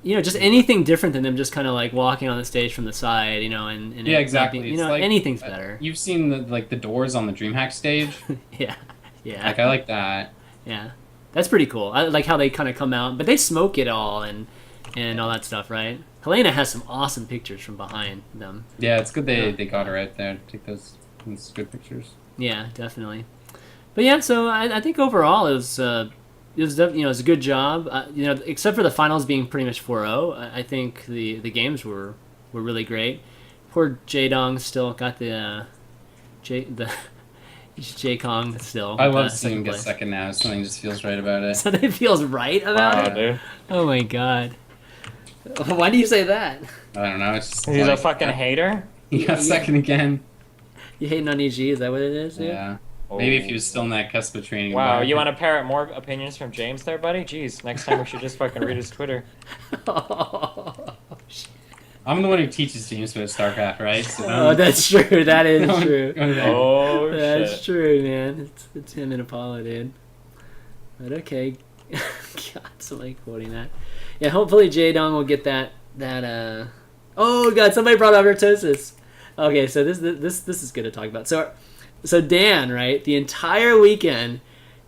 just anything different than them just kind of like walking on the stage from the side, and yeah, exactly. Like, anything's better. You've seen the doors on the DreamHack stage. yeah. Like I like that. Yeah, that's pretty cool. I like how they kind of come out, but they smoke it all and all that stuff, right? Helena has some awesome pictures from behind them. Yeah, it's good they got her out there to take those good pictures. Yeah, definitely. But yeah, so I think overall it was a good job. Except for the finals being pretty much 4-0, I think the games were really great. Poor Jaedong still got J Kong still. I love seeing him get second now. Something just feels right about it. Something feels right about it? Dude. Oh my god. Why do you say that? I don't know. It's just he's a fucking hater. He got second again. You hating on EG? Is that what it is? Dude? Yeah. Maybe if he was still in that cusp of training. Wow, you want to parrot more opinions from James there, buddy? Jeez, next time we should just fucking read his Twitter. Oh, shit. I'm the one who teaches James about StarCraft, right? So that's true. That is true. Oh, that's shit. true, man. It's him and Apollo, dude. But okay. God, somebody quoting that. Yeah, hopefully Jaedong will get that. Oh god, somebody brought up Artosis. Okay, so this is good to talk about. So Dan, right, the entire weekend,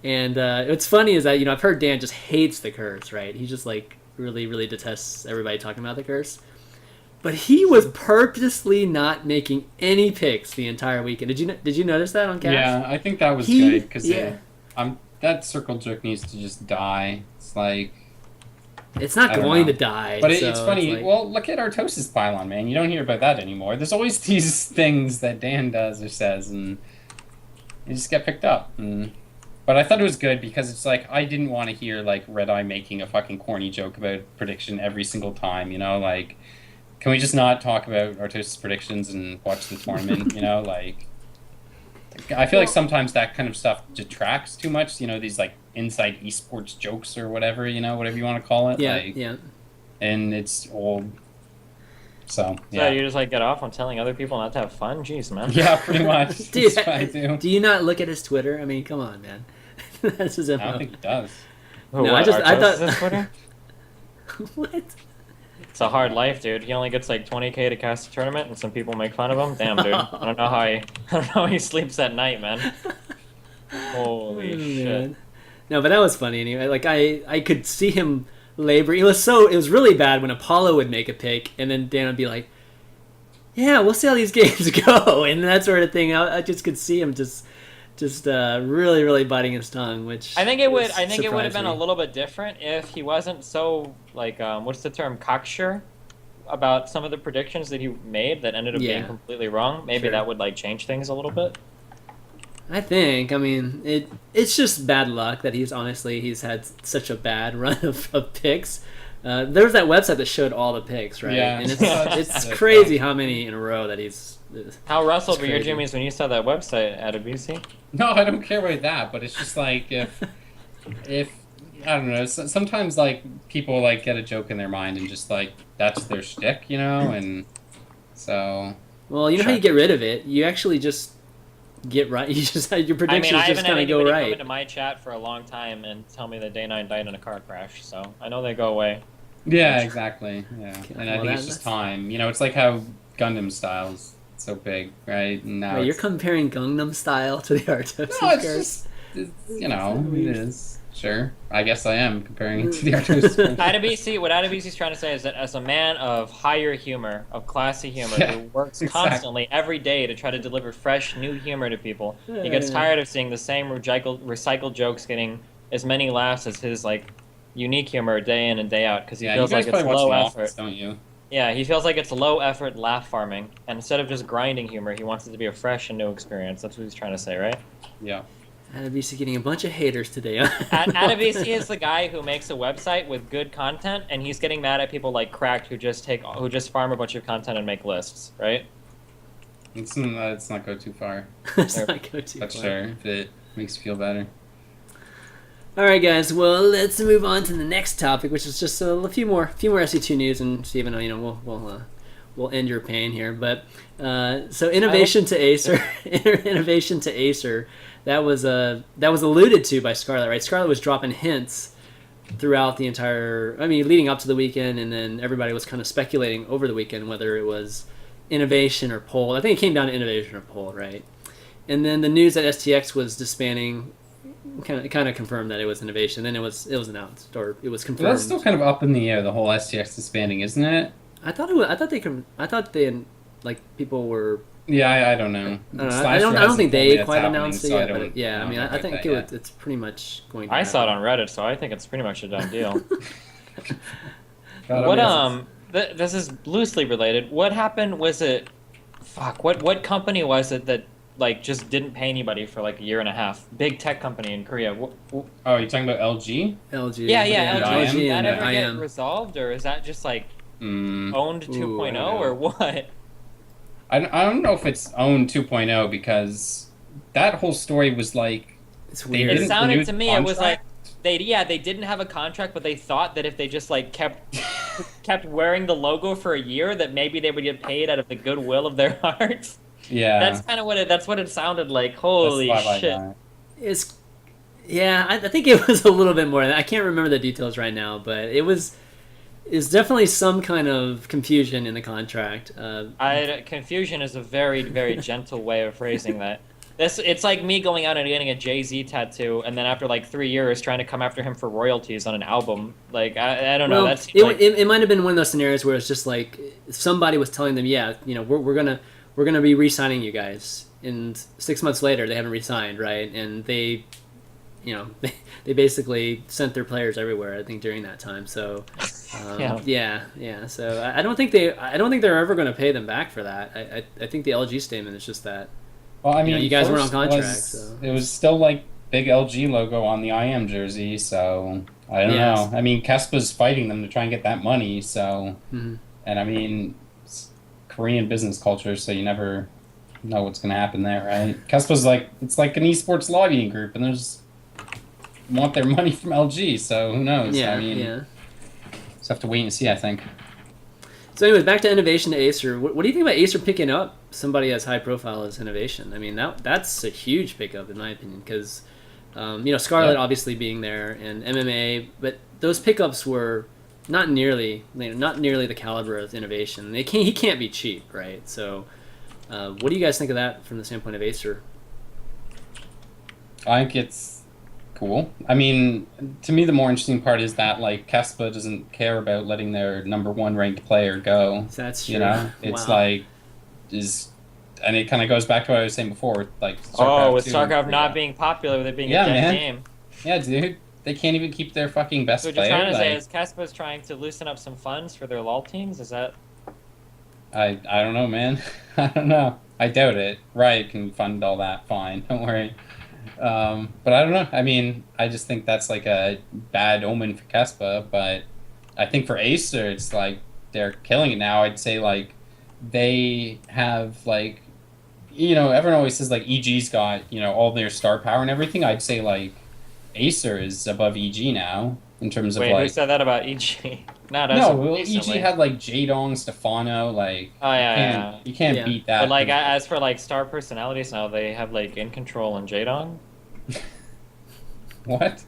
and what's funny is that I've heard Dan just hates the curse, right? He just like really really detests everybody talking about the curse. But he was purposely not making any picks the entire weekend. Did you notice that on Cash? Yeah, I think that was good because that circle jerk needs to just die. It's like It's not going to die. But so it's funny. It's like... Well, look at Artosis Pylon, man. You don't hear about that anymore. There's always these things that Dan does or says, and they just get picked up. But I thought it was good because it's like I didn't want to hear like Red Eye making a fucking corny joke about prediction every single time. You know, like, can we just not talk about Artosis predictions and watch the tournament? You know, like, I feel like sometimes that kind of stuff detracts too much. You know, these like inside esports jokes or whatever. You know, whatever you want to call it. Yeah, like, yeah. And it's old. So yeah, you just like get off on telling other people not to have fun. Jeez, man. Yeah, pretty much. Dude, That's what I do. Do you not look at his Twitter? I mean, come on, man. That's his MO. I don't think he does. No, I thought Twitter. What? It's a hard life, dude. He only gets like 20K to cast a tournament, and some people make fun of him. Damn, dude. I don't know how he sleeps at night, man. Holy shit. Man. No, but that was funny anyway. Like I could see him labor. It was really bad when Apollo would make a pick, and then Dan would be like, "Yeah, we'll see how these games go," and that sort of thing. I just could see him just really, really biting his tongue. Which I think it would have been a little bit different if he wasn't so like what's the term, cocksure about some of the predictions that he made that ended up being completely wrong. Maybe that would like change things a little bit. I think. I mean, it's just bad luck that he's had such a bad run of picks. There was that website that showed all the picks, right? Yeah. And it's crazy how many in a row that he's... How rustled were your jimmies when you saw that website, Adebisi? No, I don't care about that, but it's just like if I don't know, sometimes like people like get a joke in their mind and just like that's their shtick, you know, and so... Well, you know how you get rid of it? You actually just get right. You just your predictions just kind of go right. I haven't had anybody come into my chat for a long time and tell me that Day9 died in a car crash, so I know they go away. Yeah, exactly. Yeah, and I think it's just time. You know, it's like how Gundam Style's so big, right? And now you're comparing Gangnam Style to the Artosis No, it's just, you know, it is. Sure. I guess I am comparing it to the Artosis. What Adebisi's trying to say is that as a man of higher humor, of classy humor, who works constantly every day to try to deliver fresh, new humor to people, he gets tired of seeing the same recycled jokes getting as many laughs as his, like, unique humor day in and day out, because he feels like it's low effort. Don't you? Yeah, he feels like it's low effort laugh farming, and instead of just grinding humor, he wants it to be a fresh and new experience. That's what he's trying to say, right? Yeah. Adebisi getting a bunch of haters today. Adebisi is the guy who makes a website with good content, and he's getting mad at people like Cracked who just farm a bunch of content and make lists, right? Let's not go too far. Let's not go too far. That's sure, if it makes you feel better. All right, guys. Well, let's move on to the next topic, which is just a few more SC2 news, and Steven, you know, we'll end your pain here. But so innovation to Acer, innovation to Acer. That was alluded to by Scarlett, right? Scarlett was dropping hints throughout the entire... I mean, leading up to the weekend, and then everybody was kind of speculating over the weekend whether it was innovation or poll. I think it came down to innovation or poll, right? And then the news that STX was disbanding kind of confirmed that it was innovation. Then it was announced, or it was confirmed. Well, that's still kind of up in the air, the whole STX disbanding, isn't it? I thought they like people were... Yeah, I don't know. I don't think they quite announced it yet, but yeah, I mean, I think it's pretty much going to happen. I saw it on Reddit, so I think it's pretty much a done deal. This is loosely related. What happened? Was it... Fuck, what company was it that, like, just didn't pay anybody for, like, a year and a half? Big tech company in Korea. Oh, you're talking about LG? LG. Yeah, LG. Did that ever get resolved, or is that just, like, owned 2.0, or what? I don't know if it's owned 2.0 because that whole story was like... It's weird. It sounded to me, it was like, they didn't have a contract, but they thought that if they just like kept wearing the logo for a year, that maybe they would get paid out of the goodwill of their hearts. Yeah. That's kind of what it sounded like. Holy shit. I think it was a little bit more. I can't remember the details right now, but it's definitely some kind of confusion in the contract. Confusion is a very, very gentle way of phrasing that. It's like me going out and getting a Jay-Z tattoo, and then after like 3 years trying to come after him for royalties on an album. Like I don't know. It might have been one of those scenarios where it's just like somebody was telling them, yeah, you know, we're gonna be re-signing you guys, and 6 months later they haven't re-signed, right? And they basically sent their players everywhere, I think, during that time. So yeah. So I don't think they're ever going to pay them back for that. I think the LG statement is just that. Well, I mean, you guys weren't on contract, so it was still like big LG logo on the IM jersey, so I don't know. I mean, Kespa's fighting them to try and get that money, so and I mean, it's Korean business culture, so you never know what's going to happen there, right? Kespa's it's like an esports lobbying group, and there's want their money from LG, so who knows? Yeah, I mean, just have to wait and see, I think. So anyways, back to Innovation to Acer. What do you think about Acer picking up somebody as high profile as Innovation? I mean, that's a huge pickup in my opinion, because Scarlett obviously being there and MMA, but those pickups were not nearly the caliber of Innovation. He can't be cheap, right? So what do you guys think of that from the standpoint of Acer? I think it's cool. I mean, to me, the more interesting part is that Kespa doesn't care about letting their number 1 ranked player go. That's true. You know, it's and it kind of goes back to what I was saying before, with StarCraft not being popular, with it being a dead game. Yeah, dude, they can't even keep their fucking best player. So what you're trying to say is Kespa's trying to loosen up some funds for their LoL teams? Is that? I don't know, man. I don't know. I doubt it. Riot can fund all that. Fine, don't worry. But I don't know. I mean, I just think that's a bad omen for Kespa. But I think for Acer, it's they're killing it now. I'd say they have everyone always says EG's got all their star power and everything. I'd say Acer is above EG now in terms of who said that about EG? Not us. No, well, EG had Jadong, Stefano, you can't beat that. But as for star personalities now, they have In Control and Jadong. What?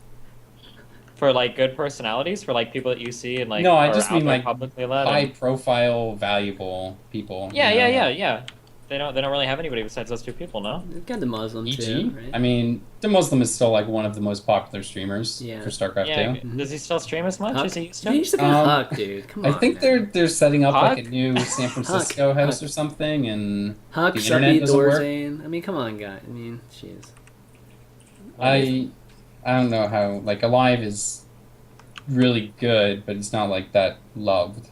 For good personalities, for people that you see and no, I just mean publicly led high profile, valuable people. Yeah. They don't really have anybody besides those two people, no? They've got the Muslim EG? too, right? I mean, the Muslim is still one of the most popular streamers for StarCraft 2. Does he still stream as much as he used to? He used to be Huck, dude. Come on. I think they're setting up a new San Francisco house or something, and Huck, the internet doesn't work. I mean, come on, guy. I mean, jeez. I don't know how Alive is really good, but it's not that loved.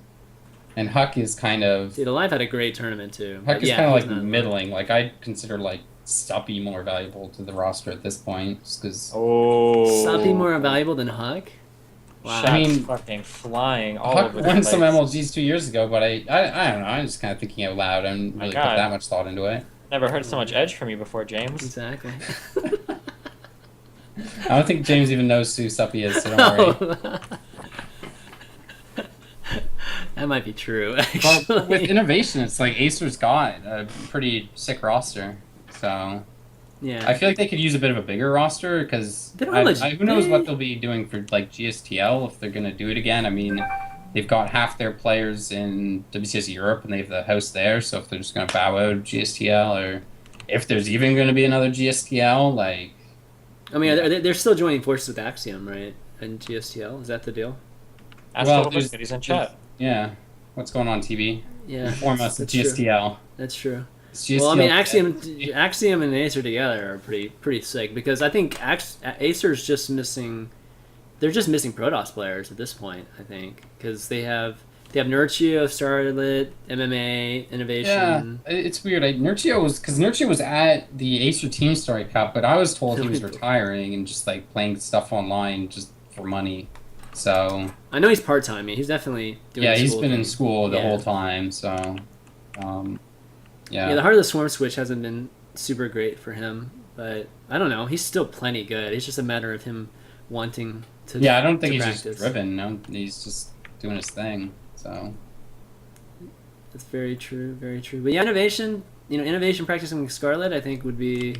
And Huck is kind of... Dude, Alive had a great tournament, too. Huck is kind of middling. I'd consider, Suppy more valuable to the roster at this point, just because... Oh. Suppy more valuable than Huck? Wow. Shots fucking flying all Huck over the won place. some MLGs 2 years ago, but I don't know. I'm just kind of thinking out loud. I didn't really put that much thought into it. Never heard so much edge from you before, James. Exactly. I don't think James even knows who Suppy is, so don't worry. That might be true, actually. But with Innovation, it's Acer's got a pretty sick roster, so... Yeah. I feel they could use a bit of a bigger roster, because who knows what they'll be doing for GSTL, if they're going to do it again. I mean, they've got half their players in WCS Europe, and they have the house there, so if they're just going to bow out of GSTL, or if there's even going to be another GSTL, I mean, they're still joining forces with Axiom, right? And GSTL, is that the deal? He's in chat. Yeah. What's going on, TV? Yeah. Inform us of GSTL. That's true. GSTL. Well, I mean, Axiom and Acer together are pretty sick, because I think Acer's just missing... They're just missing Protoss players at this point, I think, because they have Nurchio, Starlit, MMA, Innovation. Yeah, it's weird. Nurchio was at the Acer Team Story Cup, but I was told he was retiring and just playing stuff online just for money. So I know he's part-time. I mean, he's definitely doing he's been in school the whole time, so the Heart of the Swarm switch hasn't been super great for him, but I don't know, he's still plenty good. It's just a matter of him wanting to I don't think he's practice. Just driven. No, he's just doing his thing. So that's very true, very true. But Innovation practicing with Scarlet, I think, would be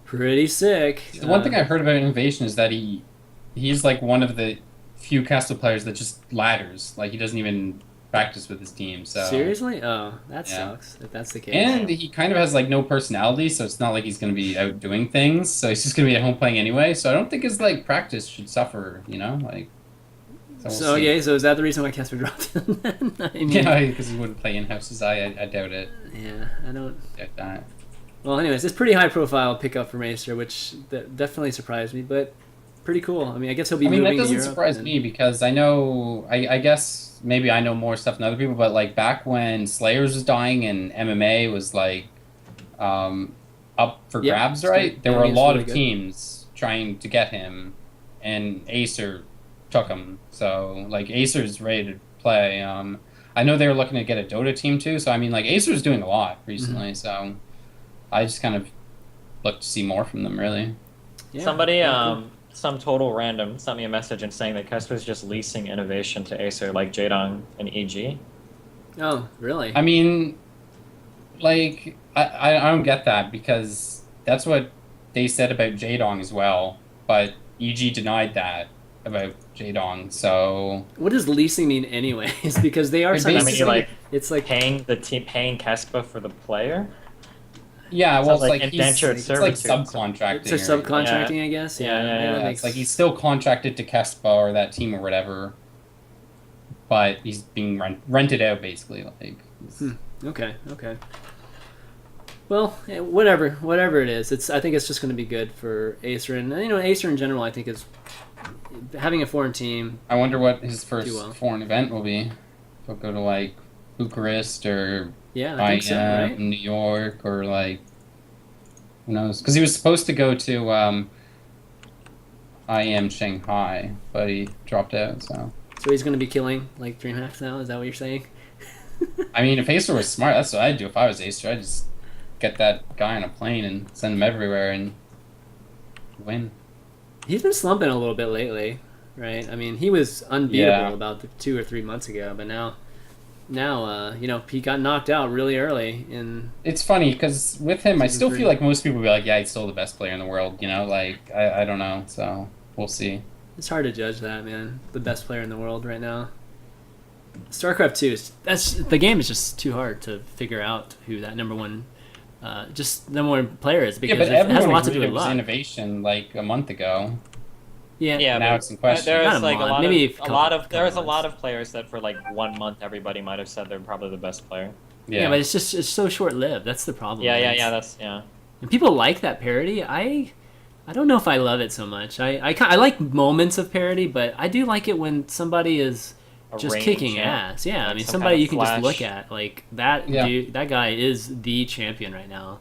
pretty sick. The one thing I heard about Innovation is that he's one of the few Castle players that just ladders. He doesn't even practice with his team. So seriously? Oh, that sucks if that's the case. And he kind of has no personality, so it's not like he's going to be out doing things. So he's just going to be at home playing anyway. So I don't think his practice should suffer. So is that the reason why Casper dropped him then? I mean, yeah, because he wouldn't play in houses. I doubt it. Yeah, I don't doubt that. Well, anyways, it's pretty high profile pickup from Acer, which definitely surprised me, but pretty cool. I mean, I guess he'll be moving to Europe. That doesn't surprise me because I know, I guess maybe I know more stuff than other people, but like back when Slayers was dying and MMA was like up for grabs, right? There were a lot of teams trying to get him, and Acer took him. So like Acer's ready to play. I know they were looking to get a Dota team too. So I mean, like Acer's doing a lot recently. So I just kind of look to see more from them, really. Yeah, somebody, some total random sent me a message and saying that Kesper's just leasing innovation to Acer, like Jaedong and EG. Oh, really? I mean, like, I don't get that because that's what they said about Jaedong as well, but EG denied that about Jaedong. So what does leasing mean, anyways? Because they are it's like paying Kesper for the player. Yeah, well, it's like indentured servitude. It's like subcontracting. It's subcontracting, I guess. Yeah. It's like he's still contracted to Kespa or that team or whatever, but he's being rented out basically. Like. Okay. Well, whatever it is, I think it's just going to be good for Acer, and Acer in general. I think is having a foreign team. I wonder what his first foreign event will be. He'll go to like Bucharest or. Yeah, I think so, right? New York or like, who knows? Because he was supposed to go to IM Shanghai, but he dropped out. So he's going to be killing like DreamHack now. Is that what you're saying? I mean, if Acer was smart, that's what I'd do. If I was Acer, I'd just get that guy on a plane and send him everywhere and win. He's been slumping a little bit lately, right? I mean, he was unbeatable about 2 or 3 months ago, but now he got knocked out really early. It's funny because with him, I still feel like most people will be like, yeah, he's still the best player in the world. Like I don't know, so we'll see. It's hard to judge that, man. The best player in the world right now. StarCraft 2 the game is just too hard to figure out who that number one player is because but it has a lot to do with luck. Innovation like a month ago. Yeah, now it's in question. There's like a lot of players that for like 1 month everybody might have said they're probably the best player. Yeah, but it's so short lived. That's the problem. Yeah. And people like that parody. I don't know if I love it so much. I like moments of parody, but I do like it when somebody is just kicking ass. Yeah, like I mean somebody you can just look at like that. Dude, that guy is the champion right now,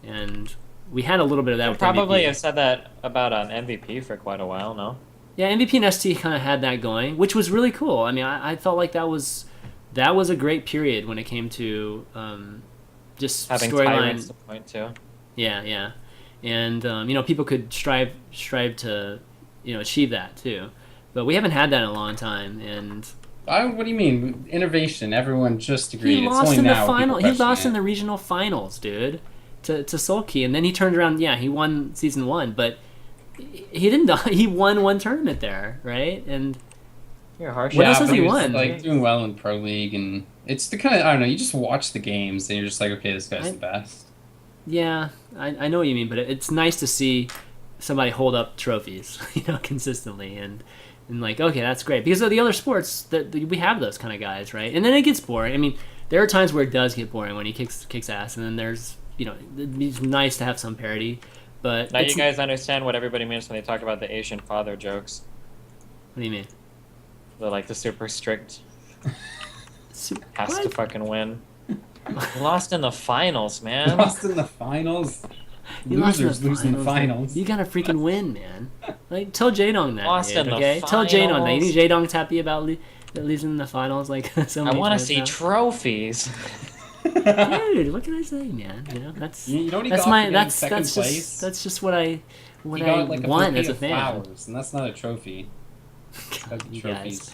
and. We had a little bit of that with probably MVP. Have said that about MVP for quite a while, no? Yeah, MVP and ST kind of had that going, which was really cool. I mean, I felt like that was a great period when it came to just having storylines to point to. Yeah, and people could strive to achieve that too, but we haven't had that in a long time. And what do you mean innovation? Everyone just agreed. He lost in the final. He lost in the regional finals, dude. To Sulky, and then he turned around. Yeah, he won season 1, but he didn't. He won one tournament there, right? And you're harsh. What else has he won? Like doing well in Pro League, and it's the kind of I don't know. You just watch the games, and you're just like, okay, this guy's the best. Yeah, I know what you mean, but it's nice to see somebody hold up trophies, consistently, and like, okay, that's great because of the other sports that we have those kind of guys, right? And then it gets boring. I mean, there are times where it does get boring when he kicks ass, and then there's. It's nice to have some parody, but now you guys understand what everybody means when they talk about the Asian father jokes. What do you mean? They're like the super strict. Has to fucking win. Lost in the finals, man. Lost in the finals. Losers losing the finals. You gotta freaking win, man. Like tell Jaedong that. Lost in the finals. Tell Jaedong that. You think Jaedong's happy about losing the finals? Like so I want to see trophies. Dude, what can I say, man? That's just what I want as a fan. Flowers, and that's not a trophy. Trophies.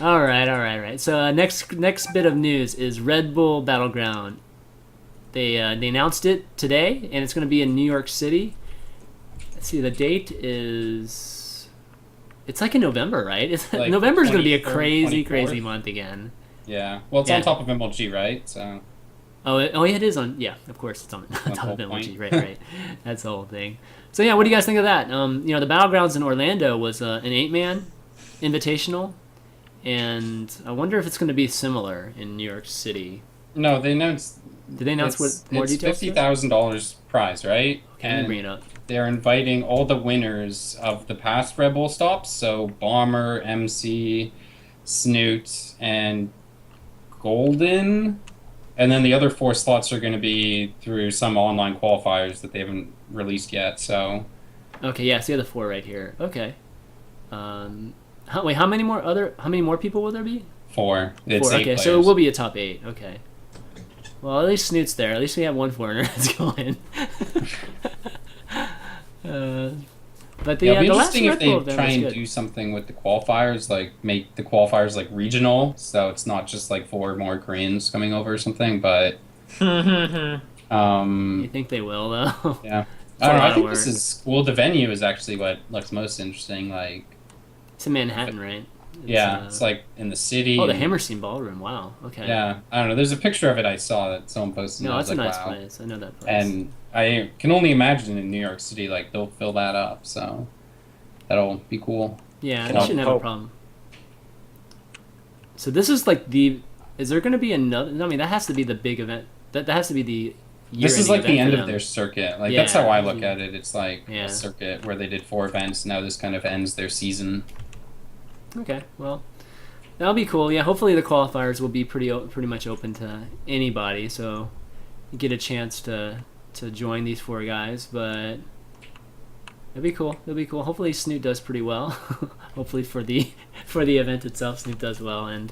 All right. So next bit of news is Red Bull Battleground. They announced it today, and it's going to be in New York City. Let's see, the date is. It's like in November, right? Like November's going to be a crazy month again. Yeah. Well, it's on top of MLG, right? So. Oh, yeah, it is on. Yeah, of course, it's on top of MLG. Right. That's the whole thing. So yeah, what do you guys think of that? The Battlegrounds in Orlando was an 8-man invitational, and I wonder if it's going to be similar in New York City. No, they announced Did they announce what more it's details? $50,000 prize, right? Okay, and bring it up. they're inviting all the winners of the past Red Bull stops, so Bomber, MC, Snoot, and Golden. And then the other 4 slots are going to be through some online qualifiers that they haven't released yet. So, okay, yeah, see the 4 right here. Okay. How many more people will there be? 4. It's 4. 8 Okay, players. so it will be a top 8. Okay. Well, at least Snoot's there. At least we have one foreigner that's going. But the, it'll be the last interesting if Red Bull they event try was and good. do something with the qualifiers, like make the qualifiers like regional, so it's not just like 4 more Koreans coming over or something. But You think they will though? yeah, It's I don't a know. lot I think of this work. is the venue is actually what looks most interesting. Like, It's in Manhattan, right? it's like in the city. Oh, the Hammerstein Ballroom. Wow. Okay. Yeah, I don't know. There's a picture of it I saw that someone posted. No, and I that's was a like, nice wow. place. I know that place. And I can only imagine in New York City, like they'll fill that up. So that'll be cool. Yeah, Can they I shouldn't have a hope? problem. So this is like the. Is there going to be another? I mean, that has to be the big event. That has to be the. This is like the event end for of them. their circuit. Like Yeah, that's how I look at it. It's like yeah. a circuit where they did 4 events. Now this kind of ends their season. Okay, well, that'll be cool. Yeah, hopefully the qualifiers will be pretty much open to anybody, so you get a chance to join these 4 guys. But it'll be cool. It'll be cool. Hopefully Snoot does pretty well. Hopefully for the event itself, Snoot does well, and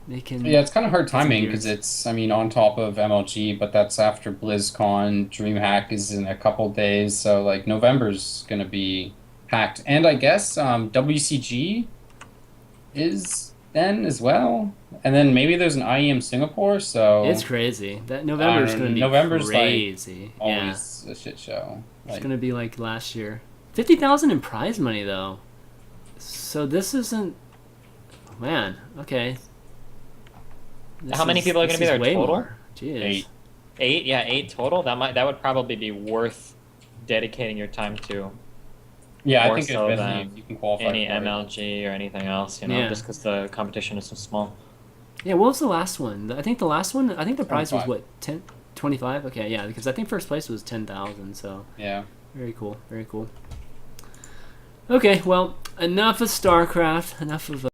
they can. Yeah, it's kind of hard timing years. because it's, I mean, on top of MLG, but that's after BlizzCon. DreamHack is in a couple days, so like November's gonna be packed. And I guess WCG is then as well. And then maybe there's an IEM Singapore, so It's crazy. That November's going to be November's crazy. like Yeah. always a shit show. It's Like, going to be like last year. 50,000 in prize money though. So this isn't. Man, okay. How many people are this gonna be is there way total? more. Jeez. 8. 8, yeah, 8 total. That would probably be worth dedicating your time to. Yeah, I More think so especially than if you can qualify any for it. MLG or anything else, you know, Yeah. just because the competition is so small. Yeah, what was the last one? I think the last one. I think the prize was 25. what 10, 25. Okay, yeah, because I think first place was 10,000. So Yeah. very cool, very cool. Okay, well, enough of StarCraft. Enough of.